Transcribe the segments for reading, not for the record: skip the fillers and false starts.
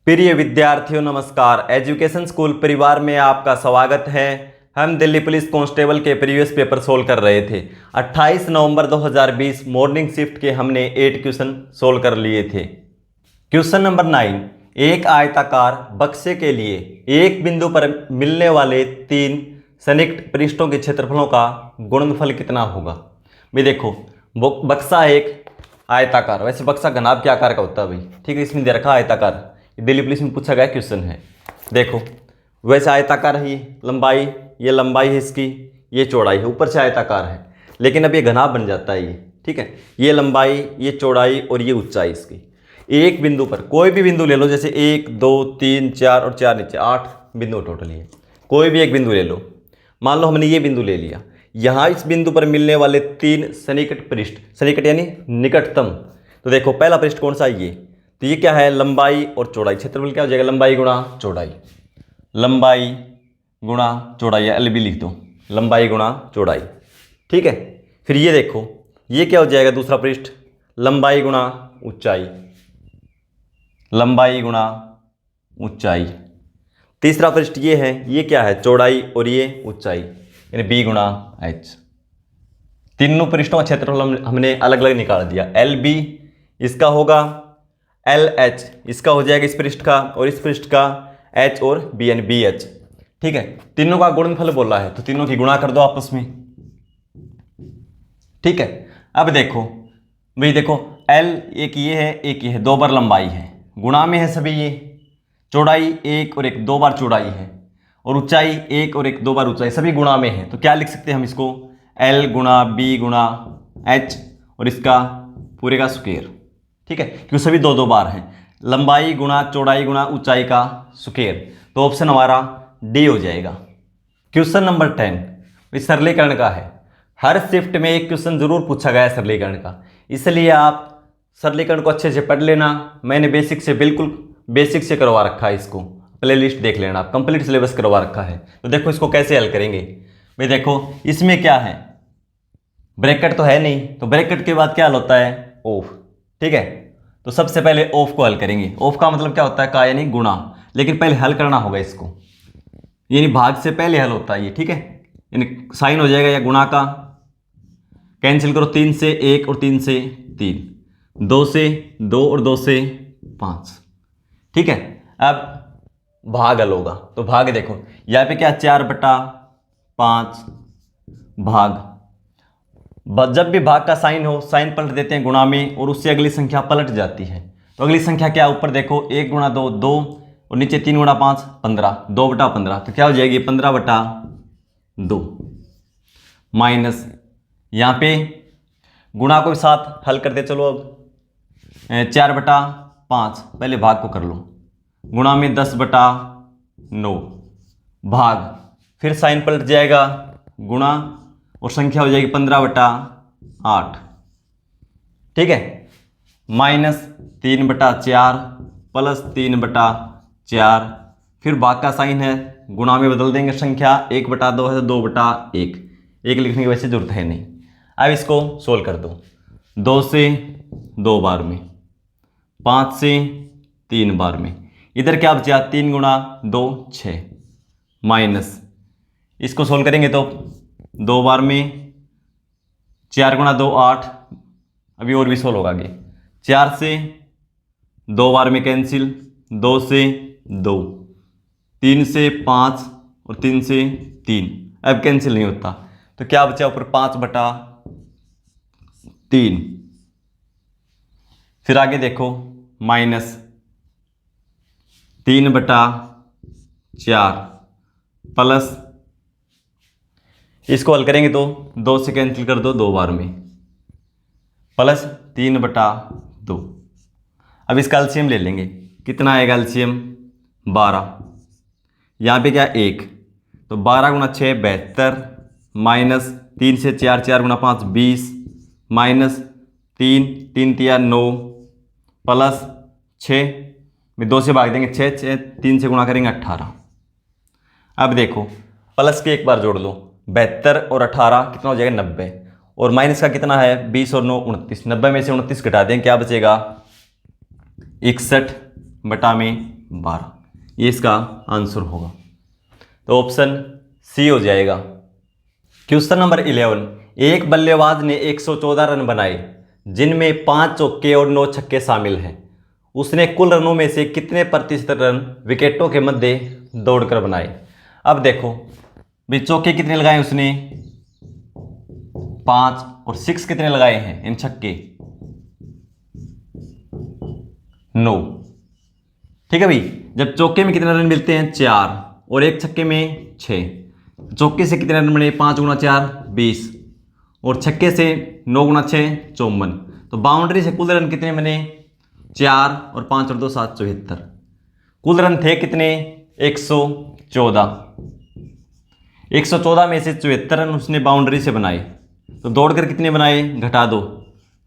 प्रिय विद्यार्थियों नमस्कार। एजुकेशन स्कूल परिवार में आपका स्वागत है। हम दिल्ली पुलिस कांस्टेबल के प्रीवियस पेपर सोल्व कर रहे थे। 28 नवंबर 2020 मॉर्निंग शिफ्ट के हमने 8 क्वेश्चन सोल्व कर लिए थे। क्वेश्चन नंबर 9, एक आयताकार बक्से के लिए एक बिंदु पर मिलने वाले 3 संयुक्त पृष्ठों के क्षेत्रफलों का गुणनफल कितना होगा। भाई देखो, बक्सा एक आयताकार, वैसे बक्सा घनाभ के आकार का होता है भाई, ठीक है। इसमें दे रखा आयताकार, दिल्ली पुलिस में पूछा गया क्वेश्चन है। देखो वैसे आयताकार है, ये लंबाई है इसकी, ये चौड़ाई है, ऊपर से आयताकार है, लेकिन अब ये घनाभ बन जाता है ये, ठीक है। ये लंबाई, ये चौड़ाई और ये ऊंचाई इसकी। एक बिंदु पर कोई भी बिंदु ले लो, जैसे 1 2 3 4 और 4 नीचे 8 बिंदु टोटल है। कोई भी एक बिंदु ले लो, मान लो हमने ये बिंदु ले लिया। यहाँ इस बिंदु पर मिलने वाले 3 सन्निकट पृष्ठ, सन्निकट यानी निकटतम। तो देखो पहला पृष्ठ कौन सा है, ये तो ये क्या है, लंबाई और चौड़ाई। क्षेत्रफल क्या हो जाएगा, लंबाई गुणा चौड़ाई, लंबाई गुणा चौड़ाई, या LB लिख दो, लंबाई गुणा चौड़ाई, ठीक है। फिर ये देखो, ये क्या हो जाएगा, दूसरा पृष्ठ लंबाई गुणा ऊंचाई, लंबाई गुणा ऊंचाई। तीसरा पृष्ठ ये है, ये क्या है, चौड़ाई और ये ऊंचाई, यानी B गुणा H। तीनों पृष्ठों का क्षेत्रफल हमने अलग अलग निकाल दिया। LB इसका होगा, LH इसका हो जाएगा इस पृष्ठ का, और इस पृष्ठ का H और B यानी BH, ठीक है। तीनों का गुणनफल बोला है तो तीनों की गुणा कर दो आपस में, ठीक है। अब देखो भाई, देखो L एक ये है, एक ये है, 2 बार लंबाई है, गुणा में है सभी ये। चौड़ाई 1 और 1 2 बार चौड़ाई है, और ऊंचाई 1 और 1 2 बार ऊंचाई, सभी गुणा में है। तो क्या लिख सकते हैं हम इसको, L गुणा B गुणा H और इसका पूरे का स्क्वायर, ठीक है, क्योंकि सभी 2 बार हैं। लंबाई गुणा चौड़ाई गुणा ऊंचाई का स्क्वायर, तो ऑप्शन हमारा D हो जाएगा। क्वेश्चन नंबर 10 सरलीकरण का है। हर शिफ्ट में एक क्वेश्चन जरूर पूछा गया है सरलीकरण का, इसलिए आप सरलीकरण को अच्छे से पढ़ लेना। मैंने बेसिक से, बिल्कुल बेसिक से करवा रखा है, इसको प्ले लिस्ट देख लेना, आप कंप्लीट सिलेबस करवा रखा है। तो देखो इसको कैसे हल करेंगे। भाई देखो इसमें क्या है, ब्रैकेट तो है नहीं, तो ब्रैकेट के बाद क्या हल होता है, ऑफ, ठीक है। तो सबसे पहले ऑफ को हल करेंगे। ऑफ का मतलब क्या होता है, का यानी गुणा, लेकिन पहले हल करना होगा इसको, यानी भाग से पहले हल होता है ये, ठीक है। यानी साइन हो जाएगा या गुणा का, कैंसिल करो, 3 से 1 और 3 से 3, 2 से 2 और 2 से 5, ठीक है। अब भाग हल होगा, तो भाग देखो यहाँ पे क्या, 4/5 भाग, जब भी भाग का साइन हो, साइन पलट देते हैं गुणा में, और उससे अगली संख्या पलट जाती है। तो अगली संख्या क्या, ऊपर देखो 1 गुणा 2 2, और नीचे 3 गुणा 5 15, 2/15, तो क्या हो जाएगी 15/2 माइनस, यहाँ पे गुणा को साथ हल करते चलो। अब 4/5, पहले भाग को कर लो, गुणा में 10/9 भाग, फिर साइन पलट जाएगा गुणा, और संख्या हो जाएगी 15/8, ठीक है, माइनस 3/4 प्लस 3/4, फिर भाग का साइन है, गुणा में बदल देंगे संख्या, 1/2 है 2/1, एक लिखने की वैसे जरूरत है नहीं। अब इसको सोल्व कर दो, 2 से 2 बार में, 5 से 3 बार में, इधर क्या बचा, 3 गुणा 2 6, माइनस इसको सोल्व करेंगे तो 2 बार में, 4 गुणा 2 8, अभी और भी सोल्व होगा आगे, 4 से 2 बार में कैंसिल, 2 से 2, 3 से 5 और 3 से 3, अब कैंसिल नहीं होता, तो क्या बचा ऊपर 5/3, फिर आगे देखो माइनस 3/4 प्लस, इसको हल करेंगे तो 2 से कैंसिल कर दो 2 बार में, प्लस 3/2। अब इसका एलसीएम ले लेंगे, कितना आएगा एलसीएम, 12, यहाँ पे क्या 1, तो 12 गुणा 6 72, माइनस 3 से 4 4 गुणा 5 20, माइनस 3 3 3 9, प्लस 6 में 2 से भाग देंगे 6 6, 3 से गुणा करेंगे 18। अब देखो प्लस के एक बार जोड़ लो, 72 और 18 कितना हो जाएगा 90, और माइनस का कितना है 20 और 9 29, 90 में से 29 घटा दें, क्या बचेगा 61 बटा में 12, ये इसका आंसर होगा। तो ऑप्शन सी हो जाएगा। क्वेश्चन नंबर 11, एक बल्लेबाज ने 114 रन बनाए जिनमें 5 चौके और 9 छक्के शामिल हैं। उसने कुल रनों में से कितने प्रतिशत रन विकेटों के मध्य दौड़कर बनाए। अब देखो भाई, चौके कितने लगाए उसने 5, और 6 कितने लगाए हैं इन छक्के 9। ठीक है भाई, जब चौके में कितने रन मिलते हैं 4 और एक छक्के में 6, चौके से कितने रन बने 5 गुना 4 20, और छक्के से 9 गुना 6 54। तो बाउंड्री से कुल रन कितने बने 4 और 5 और 2 7 74। कुल रन थे कितने 114। 114 में से 74 रन उसने बाउंड्री से बनाए। तो दौड़कर कितने बनाए घटा दो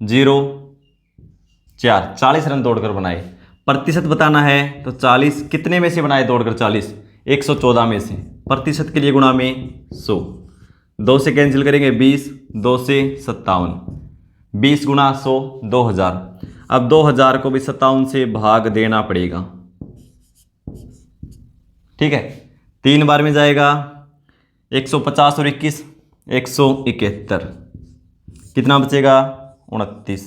0 4, 40 रन दौड़कर बनाए। प्रतिशत बताना है तो 40 कितने में से बनाए दौड़कर 40 114 में से, प्रतिशत के लिए गुणा में 100, 2 से कैंसिल करेंगे 20, 2 से 57, 20 गुणा 100 2000। अब 2000 को भी 57 से भाग देना पड़ेगा। ठीक है, 3 बार में जाएगा 150 और 21 171, कितना बचेगा 29।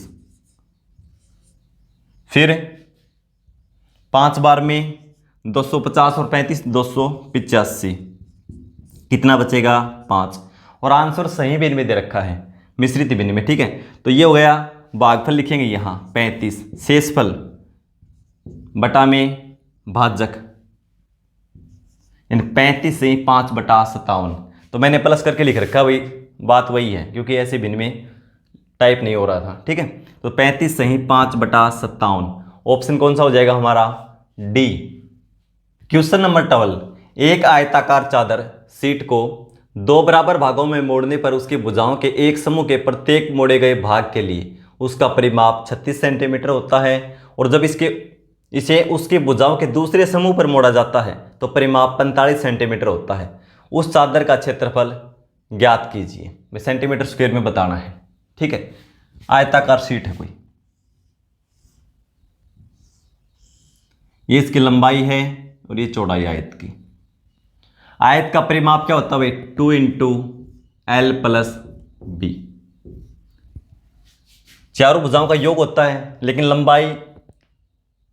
फिर 5 बार में 250 और 35 285, कितना बचेगा 5। और आंसर सही भिन्न में दे रखा है, मिश्रित भिन्न में। ठीक है, तो ये हो गया भागफल, लिखेंगे यहाँ 35, शेषफल बटा में भाजक, यानी 35 से 5/57। तो मैंने प्लस करके लिख रखा भाई, बात वही है क्योंकि ऐसे भिन्न में टाइप नहीं हो रहा था। ठीक है, तो 35 सही 5/57, ऑप्शन कौन सा हो जाएगा हमारा डी। क्वेश्चन नंबर 12, एक आयताकार चादर सीट को 2 बराबर भागों में मोड़ने पर उसकी भुजाओं के एक समूह के प्रत्येक मोड़े गए भाग के लिए उसका परिमाप 36 सेंटीमीटर होता है, और जब इसे उसकी भुजाओं के दूसरे समूह पर मोड़ा जाता है तो परिमाप 45 सेंटीमीटर होता है। उस चादर का क्षेत्रफल ज्ञात कीजिए। सेंटीमीटर स्क्वायर में बताना है। ठीक है, आयताकार सीट है कोई, ये इसकी लंबाई है और ये चौड़ाई आयत की। आयत का परिमाप क्या होता है भाई 2 × L + B, चारों भुजाओं का योग होता है, लेकिन लंबाई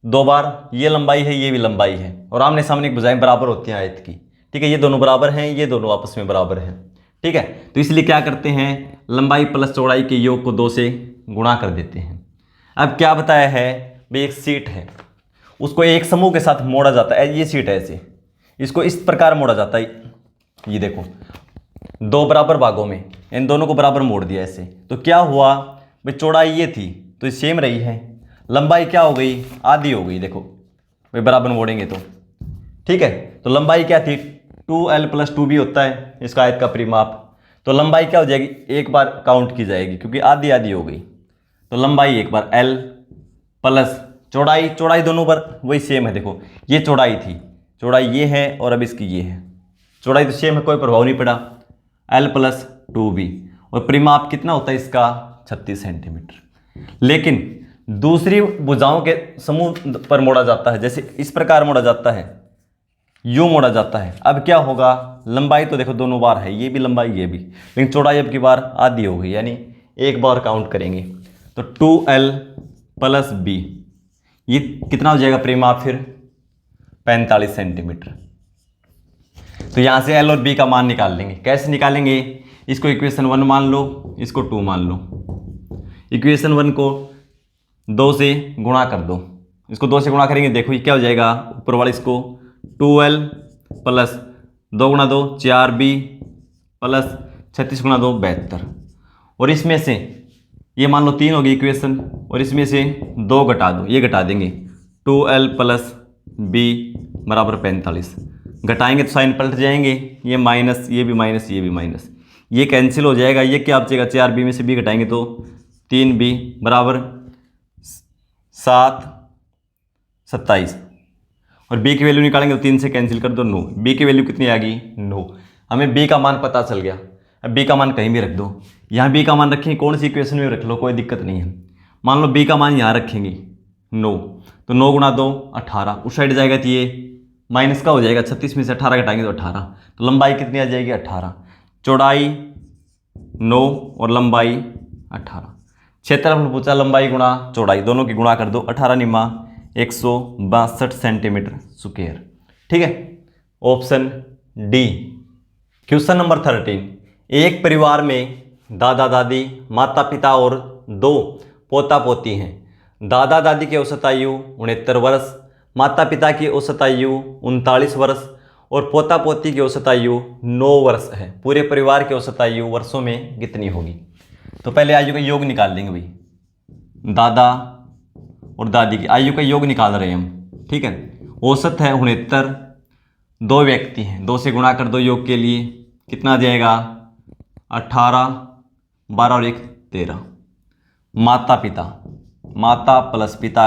2 बार, ये लंबाई है ये भी लंबाई है, और आमने सामने की भुजाएं बराबर होती हैं आयत की। ठीक है, ये दोनों बराबर हैं, ये दोनों आपस में बराबर हैं। ठीक है, तो इसलिए क्या करते हैं लंबाई प्लस चौड़ाई के योग को 2 से गुणा कर देते हैं। अब क्या बताया है भाई, एक सीट है उसको एक समूह के साथ मोड़ा जाता है। ये सीट है ऐसे, इसको इस प्रकार मोड़ा जाता है। ये देखो 2 बराबर भागों में इन दोनों को बराबर मोड़ दिया ऐसे। तो क्या हुआ भाई, चौड़ाई ये थी तो ये सेम रही है, लंबाई क्या हो गई आधी हो गई। देखो भाई बराबर मोड़ेंगे तो ठीक है, तो लंबाई क्या थी 2L + 2B होता है इसका आयत का परिमाप। तो लंबाई क्या हो जाएगी, एक बार काउंट की जाएगी क्योंकि आधी आधी हो गई। तो लंबाई एक बार L प्लस चौड़ाई दोनों पर वही सेम है। देखो ये चौड़ाई थी, चौड़ाई ये है और अब इसकी ये है, चौड़ाई तो सेम है, कोई प्रभाव नहीं पड़ा। L + 2B, और परिमाप कितना होता है इसका 36 सेंटीमीटर। लेकिन दूसरी भुजाओं के समूह पर मोड़ा जाता है, जैसे इस प्रकार मोड़ा जाता है, यूं मोड़ा जाता है। अब क्या होगा, लंबाई तो देखो दोनों बार है, ये भी लंबाई ये भी, लेकिन चौड़ाई अब की बार आधी हो गई, यानी एक बार काउंट करेंगे। तो 2L + B, ये कितना हो जाएगा परिमाप फिर 45 सेंटीमीटर। तो यहाँ से L और B का मान निकाल लेंगे। कैसे निकालेंगे, इसको इक्वेशन 1 मान लो, इसको 2 मान लो। इक्वेशन 1 को 2 से गुणा कर दो, इसको 2 से गुणा करेंगे, देखो ये क्या हो जाएगा, ऊपर वाले इसको 2L + 2 × 2 4B + 36 × 2 72, और इसमें से ये मान लो 3 होगी इक्वेशन, और इसमें से 2 घटा दो, ये घटा देंगे 2L + B = 45। घटाएंगे तो साइन पलट जाएंगे, ये माइनस, ये भी माइनस, ये भी माइनस, ये कैंसिल हो जाएगा। ये क्या बचेगा 4B में से B घटाएंगे तो 3B = 7 27, और B की वैल्यू निकालेंगे तो 3 से कैंसिल कर दो 9। B की वैल्यू कितनी आ गई 9। हमें B का मान पता चल गया। अब B का मान कहीं भी रख दो, यहाँ B का मान रखेंगे, कौन सी इक्वेशन में रख लो, कोई दिक्कत नहीं है। मान लो B का मान यहाँ रखेंगे, 9, तो 9 गुणा 2 18, उस साइड जाएगा तो ये माइनस का हो जाएगा, 36 में से 18 घटाएंगे तो 18, तो लंबाई कितनी आ जाएगी 18, चौड़ाई 9 और लंबाई 18। क्षेत्रफल पूछा लंबाई गुणा चौड़ाई, दोनों की गुणा कर दो, 18 निमा 162 सेंटीमीटर स्क्वायर। ठीक है, ऑप्शन डी। क्वेश्चन नंबर 13, एक परिवार में दादा दादी, माता पिता और 2 पोता पोती हैं। दादा दादी की औसत आयु 69 वर्ष, माता पिता की औसत आयु 39 वर्ष और पोता पोती की औसत आयु 9 वर्ष है। पूरे परिवार की औसत आयु वर्षों में कितनी होगी? तो पहले आयु का योग निकाल लेंगे भाई, दादा और दादी की आयु का योग निकाल रहे हैं हम। ठीक है, औसत है 69, 2 व्यक्ति हैं, 2 से गुणा कर दो योग के लिए, कितना आ जाएगा 18, 12 और 1 13। माता पिता, माता प्लस पिता,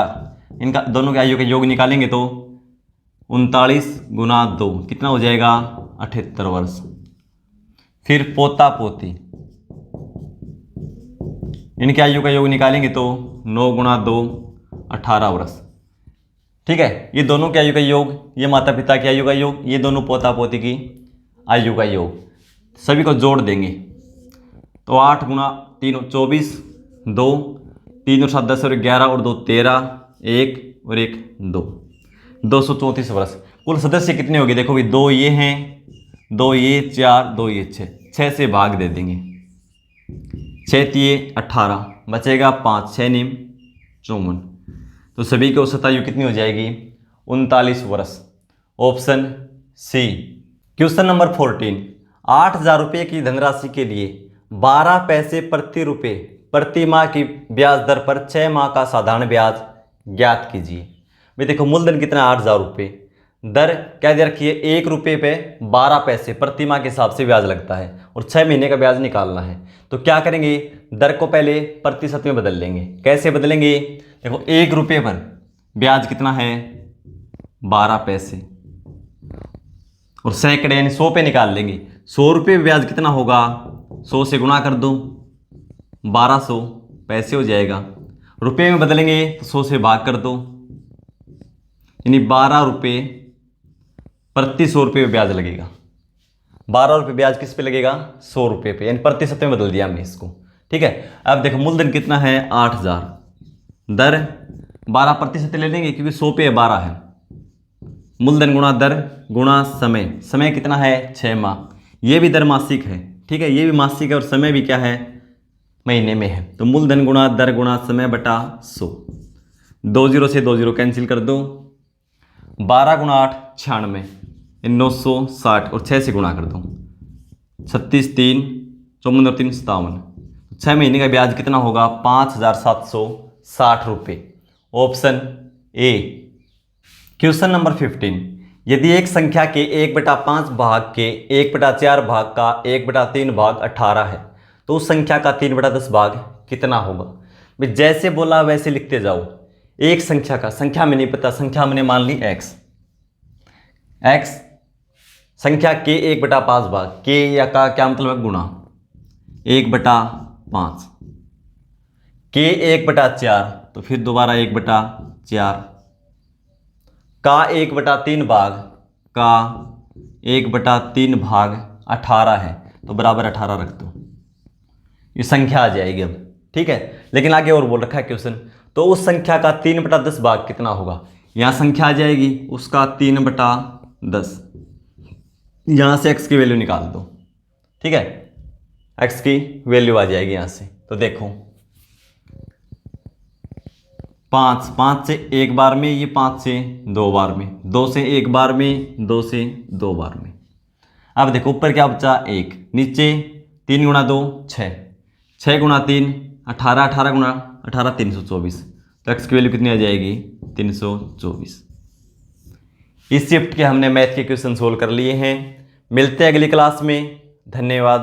इनका दोनों के आयु का योग निकालेंगे तो 39 गुना 2 कितना हो जाएगा 78 वर्ष। फिर पोता पोती, इनके आयु का योग निकालेंगे तो 9 गुना 2 18 वर्ष। ठीक है, ये दोनों के आयु का योग, ये माता पिता की आयु का योग, ये दोनों पोता पोती की आयु का योग, सभी को जोड़ देंगे तो 8 गुना 3 24, 2 3 और 7 10 और 11 और 2 13, 1 और 1 2, 234 वर्ष। कुल सदस्य कितने हो गए? देखो भाई, 2 ये हैं, 2 ये, 4, 2 ये 6, 6 से भाग दे देंगे, 6 तिये 18, बचेगा 5, 6 निम 54, तो सभी की औसत आयु कितनी हो जाएगी 39 वर्ष। Option C. क्वेश्चन नंबर 14, 8,000 रुपये की धनराशि के लिए 12 पैसे प्रति रुपये प्रति माह की ब्याज दर पर 6 माह का साधारण ब्याज ज्ञात कीजिए। भाई देखो, मूलधन कितना है 8,000 रुपये, दर क्या दे रखी है 1 रुपये पे 12 पैसे प्रति माह के हिसाब से ब्याज लगता है और 6 महीने का ब्याज निकालना है। तो क्या करेंगे, दर को पहले प्रतिशत में बदल लेंगे। कैसे बदलेंगे? देखो, 1 रुपये पर ब्याज कितना है 12 पैसे और सैकड़े यानी 100 पे निकाल लेंगे। 100 रुपये ब्याज कितना होगा, 100 से गुणा कर दो, 1200 पैसे हो जाएगा। रुपये में बदलेंगे तो 100 से भाग कर दो, यानी 12 रुपये प्रति 100 रुपये ब्याज लगेगा। 12 रुपये ब्याज किस पे लगेगा 100 रुपये पे, यानी प्रतिशत में बदल दिया हमने इसको। ठीक है, अब देखो मूलधन कितना है 8,000, दर 12% ले लेंगे क्योंकि 100 पे 12 है। मूलधन गुणा दर गुणा समय, समय कितना है 6 माह, ये भी दर मासिक है। ठीक है, ये भी मासिक है और समय भी क्या है महीने में है। तो मूलधन गुणा दर गुणा समय बटा 100, 2 0 से 2 0 कैंसिल कर दो, 12 गुणा 8 96, 960 और 6 से गुणा कर दो, 36 3 54 और 3 57। 6 महीने का ब्याज कितना होगा 5,760 रुपये। Option A. क्वेश्चन नंबर 15, यदि एक संख्या के 1/5 भाग के 1/4 भाग का 1/3 भाग 18 है तो उस संख्या का 3/10 भाग कितना होगा? भाई जैसे बोला वैसे लिखते जाओ। एक संख्या का, संख्या में नहीं पता, संख्या मैंने मान ली x, संख्या के 1/5 भाग, के या का क्या मतलब है गुणा 1/5, के 1/4 तो फिर दोबारा 1/4, का 1/3 भाग, का 1/3 भाग 18 है तो बराबर 18 रख दो, ये संख्या आ जाएगी अब। ठीक है, लेकिन आगे और बोल रखा है क्वेश्चन, तो उस संख्या का 3/10 भाग कितना होगा? यहाँ संख्या आ जाएगी उसका 3/10, यहाँ से x की वैल्यू निकाल दो। ठीक है, x की वैल्यू आ जाएगी यहाँ से। तो देखो 5 से एक बार में, ये 5 से 2 बार में, 2 से एक बार में, 2 से 2 बार में। अब देखो ऊपर क्या बचा 1, नीचे 3 गुणा 2 6, 6 गुणा 3 18, 18 गुणा 18 324। तो x की वैल्यू कितनी आ जाएगी 324। इस शिफ्ट के हमने मैथ के क्वेश्चन सोल्व कर लिए हैं। मिलते हैं अगली क्लास में। धन्यवाद।